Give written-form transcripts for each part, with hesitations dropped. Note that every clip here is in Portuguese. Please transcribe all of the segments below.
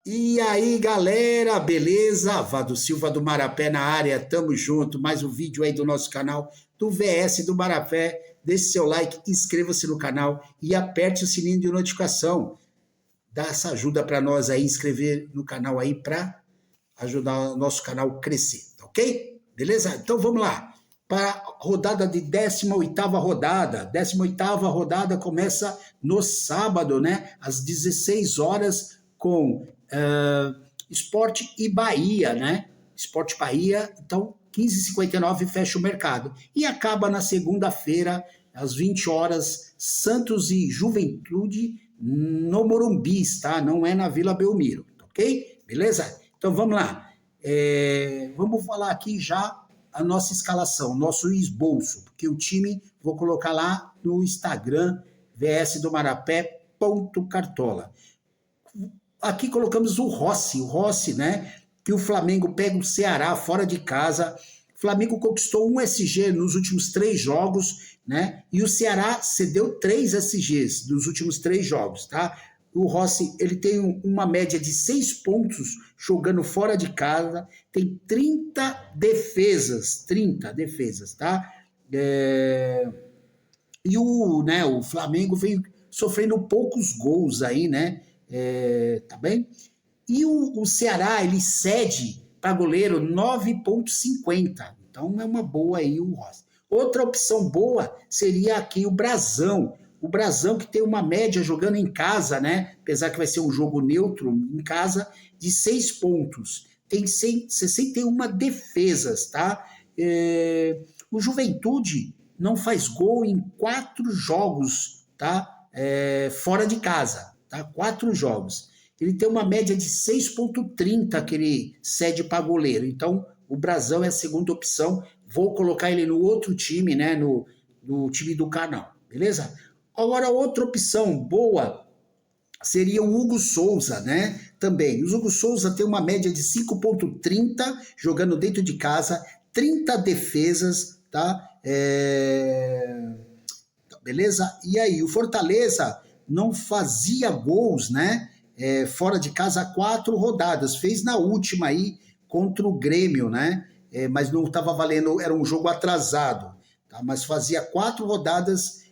E aí, galera, beleza? Vado Silva do Marapé na área, tamo junto. Mais um vídeo aí do nosso canal do VS do Marapé. Deixe seu like, inscreva-se no canal e aperte o sininho de notificação. Dá essa ajuda para nós aí, inscrever no canal aí para ajudar o nosso canal a crescer, tá ok? Beleza? Então vamos lá. Para a rodada de 18ª rodada. 18ª rodada começa no sábado, né? Às 16 horas com Sport e Bahia, né? Sport Bahia, então 15h59 fecha o mercado. E acaba na segunda-feira, às 20 horas, Santos e Juventude no Morumbi, tá? Não é na Vila Belmiro, ok? Beleza? Então vamos lá. Vamos falar aqui já a nossa escalação, nosso esboço, porque o time vou colocar lá no Instagram, vsdomarapé.cartola. Aqui colocamos o Rossi, né? Que o Flamengo pega o Ceará fora de casa. O Flamengo conquistou um SG nos últimos 3 jogos, né? E o Ceará cedeu 3 SGs nos últimos 3 jogos, tá? O Rossi, ele tem uma média de 6 pontos jogando fora de casa, tem 30 defesas, tá? E o Flamengo veio sofrendo poucos gols aí, né? Tá bem? E o Ceará, ele cede para goleiro 9,50. Então é uma boa aí o Rossi. Outra opção boa seria aqui o Brasão. O Brasão que tem uma média jogando em casa, né? Apesar que vai ser um jogo neutro em casa, de 6 pontos. Tem 61 defesas, tá? O Juventude não faz gol em 4 jogos, tá? Fora de casa, tá? 4 jogos. Ele tem uma média de 6,30 que ele cede para goleiro. Então, o Brasão é a segunda opção. Vou colocar ele no outro time, né? No time do canal, beleza? Agora, outra opção boa seria o Hugo Souza, né? Também. O Hugo Souza tem uma média de 5,30 jogando dentro de casa, 30 defesas, tá? Beleza? E aí, o Fortaleza não fazia gols, né? Fora de casa há 4 rodadas. Fez na última aí contra o Grêmio, né? Mas não estava valendo, era um jogo atrasado. Tá? Mas fazia 4 rodadas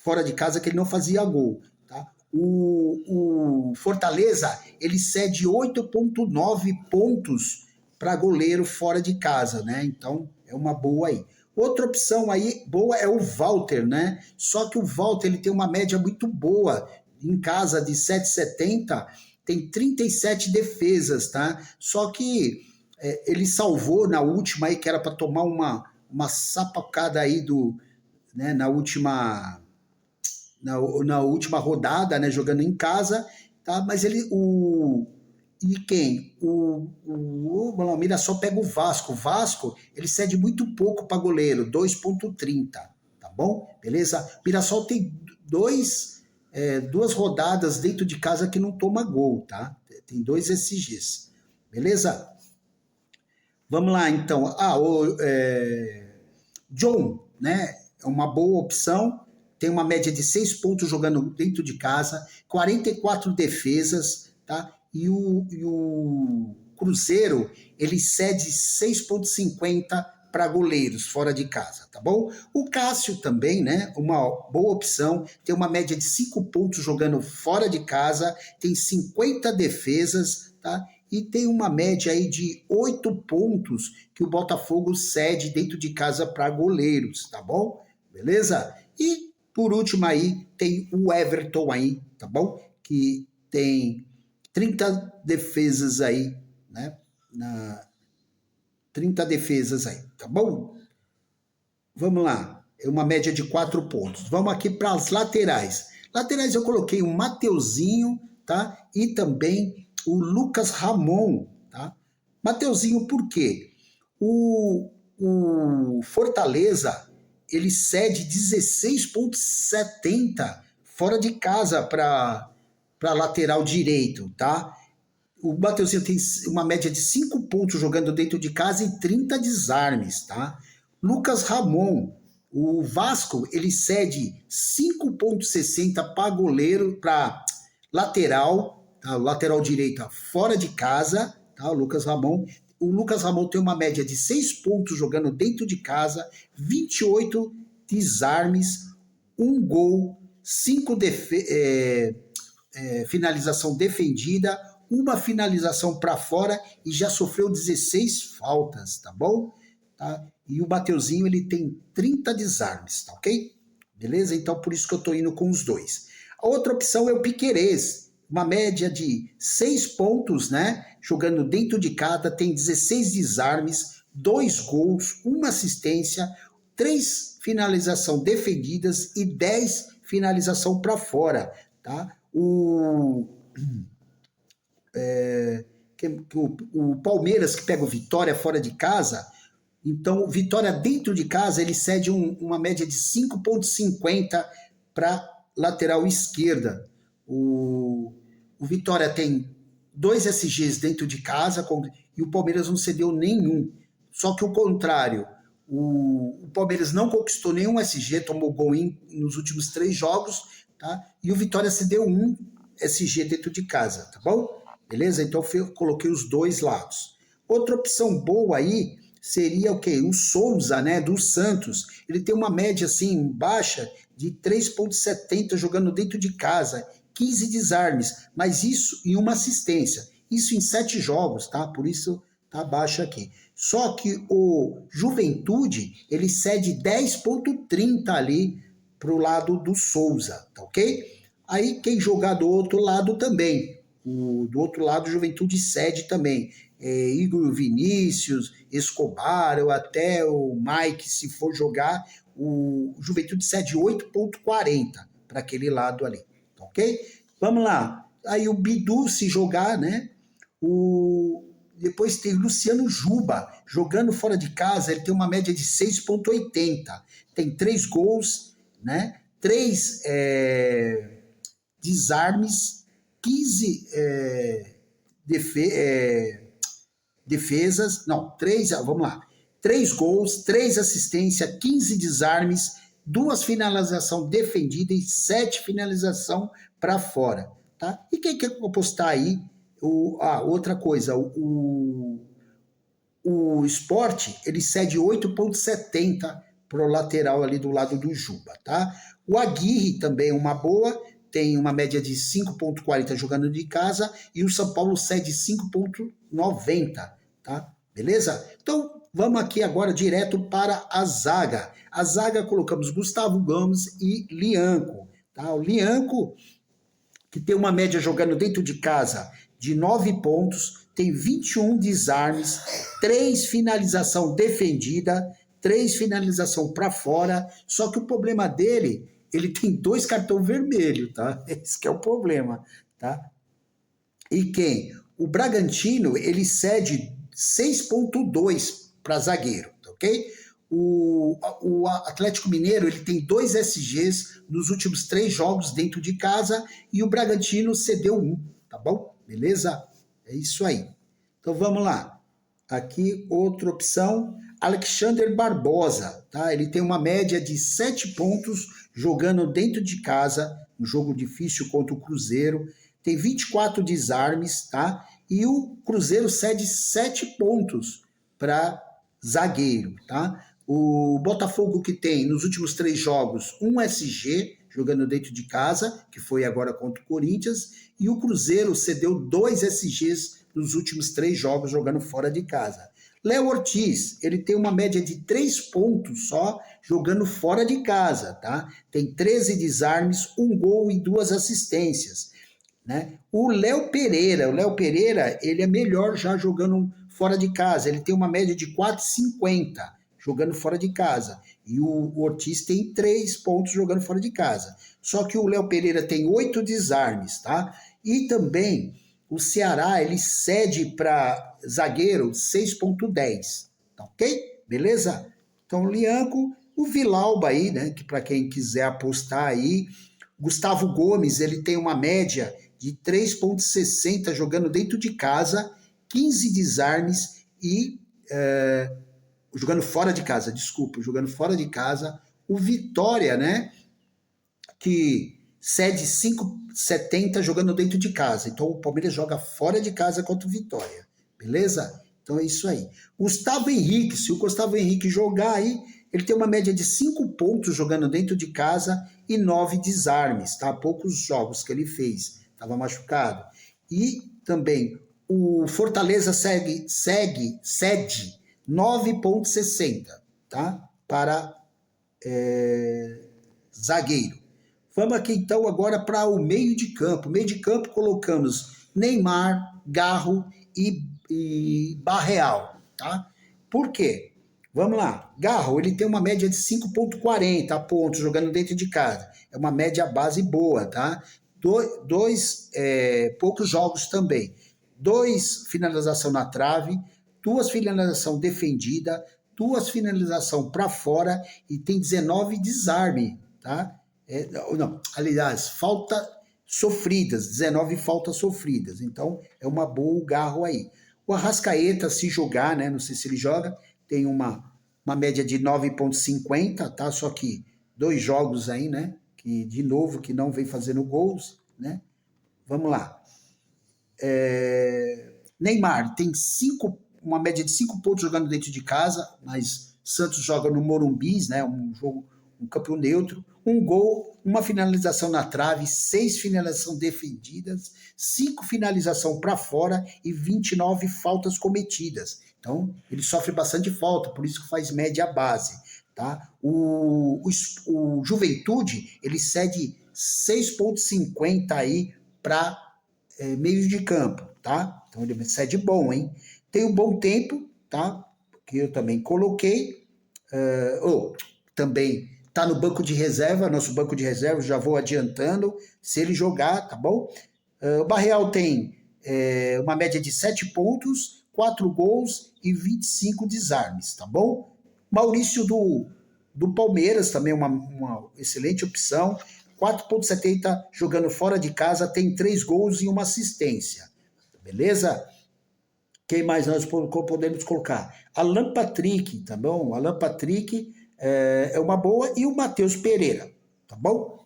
fora de casa que ele não fazia gol. Tá? O Fortaleza, ele cede 8,9 pontos para goleiro fora de casa, né? Então, é uma boa aí. Outra opção aí boa é o Walter, né? Só que o Walter, ele tem uma média muito boa em casa de 7,70, tem 37 defesas, tá? Só que ele salvou na última aí, que era para tomar uma sapacada aí né, na última rodada, né, jogando em casa, tá? Mas e quem? O Mirassol pega o Vasco. O Vasco, ele cede muito pouco para goleiro, 2,30, tá bom? Beleza? Mirassol tem 2 rodadas dentro de casa que não toma gol, tá? Tem 2 SGs. Beleza? Vamos lá, então. John, né? É uma boa opção. Tem uma média de 6 pontos jogando dentro de casa, 44 defesas, tá? E o Cruzeiro, ele cede 6,50 para goleiros fora de casa, tá bom? O Cássio também, né? Uma boa opção, tem uma média de 5 pontos jogando fora de casa, tem 50 defesas, tá? E tem uma média aí de 8 pontos que o Botafogo cede dentro de casa para goleiros, tá bom? Beleza? E por último aí tem o Everton aí, tá bom? Que tem 30 defesas aí, né? 30 defesas aí, tá bom? Vamos lá, é uma média de 4 pontos. Vamos aqui para as laterais. Laterais eu coloquei o Mateuzinho, tá? E também o Lucas Ramon, tá? Mateuzinho por quê? O Fortaleza, ele cede 16,70 fora de casa para lateral direito, tá? O Mateuzinho tem uma média de 5 pontos jogando dentro de casa e 30 desarmes, tá? Lucas Ramon, o Vasco, ele cede 5,60 para goleiro, para lateral, tá? O lateral direito fora de casa, tá? O Lucas Ramon. O Lucas Ramon tem uma média de 6 pontos jogando dentro de casa, 28 desarmes, 1 gol, 5 finalização defendida, uma finalização para fora e já sofreu 16 faltas, tá bom? Tá? E o Mateuzinho, ele tem 30 desarmes, tá ok? Beleza? Então, por isso que eu tô indo com os dois. A outra opção é o Piquerez, uma média de 6 pontos, né? Jogando dentro de casa, tem 16 desarmes, 2 gols, 1 assistência, 3 finalização defendidas e 10 finalização para fora, tá? O Palmeiras, que pega o Vitória fora de casa, então o Vitória dentro de casa, ele cede uma média de 5,50 para lateral esquerda. O Vitória tem 2 SGs dentro de casa e o Palmeiras não cedeu nenhum. Só que o contrário, o Palmeiras não conquistou nenhum SG, tomou gol nos últimos 3 jogos, tá? E o Vitória cedeu 1 SG dentro de casa, tá bom? Beleza? Então eu coloquei os 2 lados. Outra opção boa aí seria o quê? O Souza, né, do Santos. Ele tem uma média assim baixa de 3,70 jogando dentro de casa, 15 desarmes, mas isso em uma assistência. Isso em 7 jogos, tá? Por isso tá baixo aqui. Só que o Juventude, ele cede 10,30 ali pro lado do Souza, tá ok? Aí quem jogar do outro lado também. Do outro lado, o Juventude cede também. Igor Vinícius, Escobar, ou até o Mike, se for jogar, o Juventude cede 8,40 para aquele lado ali, ok? Vamos lá. Aí o Bidu, se jogar, né? Depois tem o Luciano Juba, jogando fora de casa, ele tem uma média de 6,80. Tem 3 gols, né? 3 desarmes, 15 defesas, não, 3, vamos lá, 3 gols, 3 assistências, 15 desarmes, 2 finalização defendida e 7 finalização para fora, tá? E quem quer apostar aí, outra coisa, o Sport, ele cede 8,70 para o lateral ali do lado do Juba, tá? O Aguirre também é uma boa, tem uma média de 5,40 jogando de casa e o São Paulo cede 5,90, tá? Beleza? Então, vamos aqui agora direto para a zaga. A zaga colocamos Gustavo Gomes e Lianco, tá? O Lianco, que tem uma média jogando dentro de casa de 9 pontos, tem 21 desarmes, 3 finalização defendida, 3 finalização para fora, só que o problema dele, ele tem 2 cartões vermelhos, tá? Esse que é o problema, tá? E quem? O Bragantino, ele cede 6,2 para zagueiro, tá ok? O Atlético Mineiro, ele tem 2 SGs nos últimos 3 jogos dentro de casa e o Bragantino cedeu 1, tá bom? Beleza? É isso aí. Então vamos lá. Aqui outra opção, Alexander Barbosa, tá? Ele tem uma média de 7 pontos jogando dentro de casa, um jogo difícil contra o Cruzeiro, tem 24 desarmes, tá? E o Cruzeiro cede 7 pontos para zagueiro, tá? O Botafogo, que tem nos últimos 3 jogos 1 SG jogando dentro de casa, que foi agora contra o Corinthians, e o Cruzeiro cedeu 2 SGs nos últimos 3 jogos jogando fora de casa. Léo Ortiz, ele tem uma média de 3 pontos só jogando fora de casa, tá? Tem 13 desarmes, 1 gol e 2 assistências, né? O Léo Pereira, ele é melhor já jogando fora de casa, ele tem uma média de 4,50 jogando fora de casa, e o Ortiz tem 3 pontos jogando fora de casa, só que o Léo Pereira tem 8 desarmes, tá? E também o Ceará, ele cede para zagueiro 6,10, tá ok? Beleza? Então, o Lianco, o Vilauba aí, né, que para quem quiser apostar aí, Gustavo Gomes, ele tem uma média de 3,60 jogando dentro de casa, 15 desarmes e jogando fora de casa. O Vitória, né, que cede 5,70 jogando dentro de casa. Então o Palmeiras joga fora de casa contra o Vitória. Beleza? Então é isso aí. Gustavo Henrique, se o Gustavo Henrique jogar aí, ele tem uma média de 5 pontos jogando dentro de casa e 9 desarmes, tá? Poucos jogos que ele fez, estava machucado. E também o Fortaleza cede 9,60, tá? Para zagueiro. Vamos aqui então agora para o meio de campo. Meio de campo colocamos Neymar, Garro e Barreal, tá? Por quê? Vamos lá. Garro, ele tem uma média de 5,40 pontos jogando dentro de casa. É uma média base boa, tá? Poucos jogos também. 2 finalização na trave, 2 finalização defendida, 2 finalização para fora e tem 19 desarme, tá? Aliás, falta sofridas, 19 faltas sofridas. Então, é uma boa o Garro aí. O Arrascaeta, se jogar, né? Não sei se ele joga, tem uma média de 9,50, tá? Só que 2 jogos aí, né? Que, de novo, que não vem fazendo gols, né? Vamos lá. Neymar tem uma média de 5 pontos jogando dentro de casa, mas Santos joga no Morumbi, né? Um campo neutro, 1 gol, 1 finalização na trave, 6 finalizações defendidas, 5 finalização para fora e 29 faltas cometidas. Então, ele sofre bastante falta, por isso que faz média base, tá? O Juventude, ele cede 6,50 aí para meio de campo, tá? Então, ele cede bom, hein? Tem um bom tempo, tá? Que eu também coloquei. Também tá no banco de reserva, nosso banco de reserva, já vou adiantando, se ele jogar, tá bom? O Barreal tem uma média de 7 pontos, 4 gols e 25 desarmes, tá bom? Maurício do Palmeiras, também uma excelente opção, 4,70 jogando fora de casa, tem 3 gols e 1 assistência, beleza? Quem mais nós podemos colocar? Alan Patrick, tá bom? Alan Patrick é uma boa, e o Matheus Pereira, tá bom?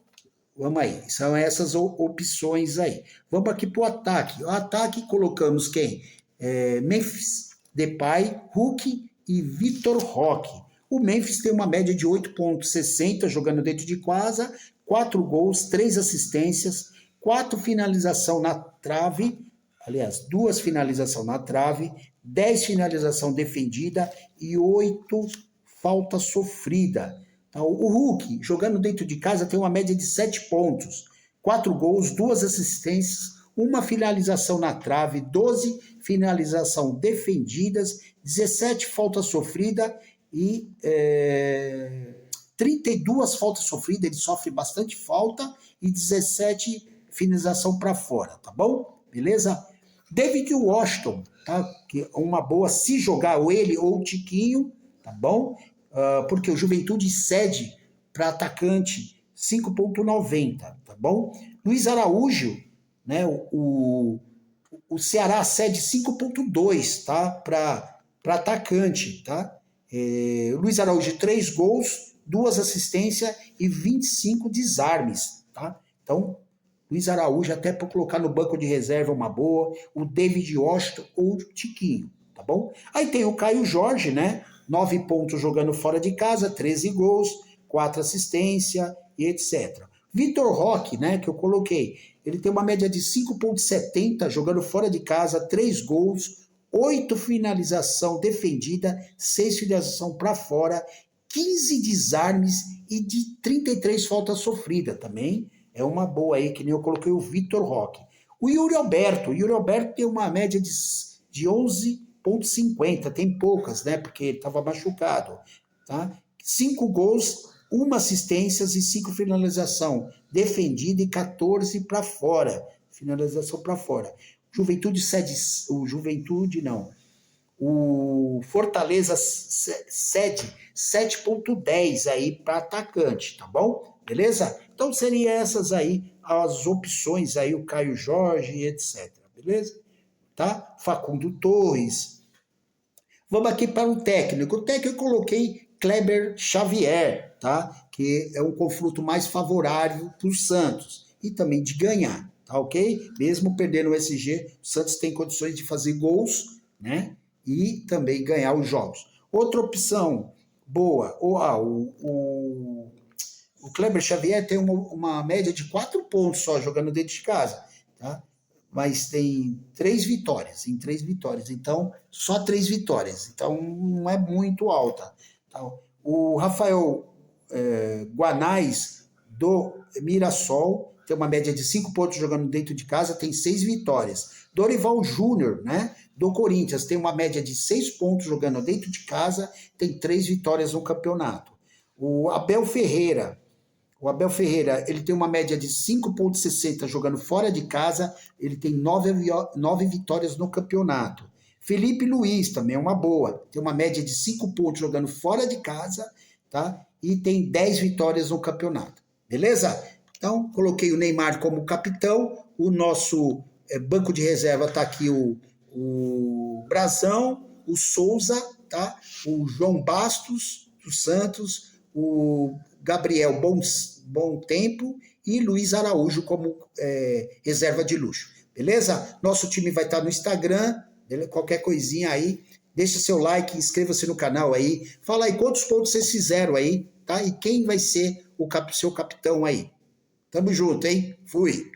Vamos aí, são essas opções aí. Vamos aqui para o ataque. O ataque colocamos quem? Memphis Depay, Hulk e Vitor Roque. O Memphis tem uma média de 8,60 jogando dentro de casa, 4 gols, 3 assistências, 4 finalização na trave, aliás, 2 finalização na trave, 10 finalização defendida e 8 falta sofrida. Então, o Hulk, jogando dentro de casa, tem uma média de 7 pontos, 4 gols, 2 assistências, 1 finalização na trave, 12 finalização defendidas, 17 falta sofrida e 32 faltas sofridas, ele sofre bastante falta, e 17 finalização para fora, tá bom? Beleza? David Washington, tá? Que é uma boa se jogar ou ele ou o Tiquinho, tá bom? Porque o Juventude cede para atacante 5,90, tá bom? Luiz Araújo, né? O Ceará cede 5,2, tá? Para atacante, tá? Luiz Araújo, 3 gols, 2 assistências e 25 desarmes, tá? Então, Luiz Araújo, até para colocar no banco de reserva, é uma boa. O David Washington ou o Tiquinho, tá bom? Aí tem o Caio Jorge, né? 9 pontos jogando fora de casa, 13 gols, 4 assistências e etc. Vitor Roque, né, que eu coloquei, ele tem uma média de 5,70 jogando fora de casa, 3 gols, 8 finalização defendida, 6 finalização para fora, 15 desarmes e de 33 faltas sofridas também. É uma boa aí, que nem eu coloquei o Vitor Roque. O Yuri Alberto tem uma média de 11,50, tem poucas, né? Porque ele estava machucado, tá? 5 gols, 1 assistência e 5 finalização defendida e 14 para fora. Finalização para fora. O Fortaleza cede 7,10 aí para atacante, tá bom? Beleza? Então seriam essas aí as opções aí, o Caio Jorge, etc. Beleza? Tá? Facundo Torres. Vamos aqui para o técnico. O técnico eu coloquei Kleber Xavier, tá? Que é um confronto mais favorável para o Santos. e também de ganhar, tá ok? Mesmo perdendo o SG, o Santos tem condições de fazer gols, né? E também ganhar os jogos. Outra opção boa, o Kleber Xavier tem uma média de 4 pontos só jogando dentro de casa, tá? Mas tem 3 vitórias, em 3 vitórias. Então, só 3 vitórias. Então, não é muito alta. Tá? O Rafael Guanais, do Mirassol, tem uma média de 5 pontos jogando dentro de casa, tem 6 vitórias. Dorival Júnior, né, do Corinthians, tem uma média de 6 pontos jogando dentro de casa, tem 3 vitórias no campeonato. O Abel Ferreira, ele tem uma média de 5,60 jogando fora de casa, ele tem 9 vitórias no campeonato. Felipe Luiz também é uma boa, tem uma média de 5 pontos jogando fora de casa, tá? E tem 10 vitórias no campeonato. Beleza? Então, coloquei o Neymar como capitão, o nosso banco de reserva está aqui o Brazão, o Souza, tá? O João Bastos, do Santos, o Gabriel Bom Tempo e Luiz Araújo como reserva de luxo. Beleza? Nosso time vai estar no Instagram, qualquer coisinha aí, deixa seu like, inscreva-se no canal aí, fala aí quantos pontos vocês fizeram aí, tá? E quem vai ser o seu capitão aí. Tamo junto, hein? Fui!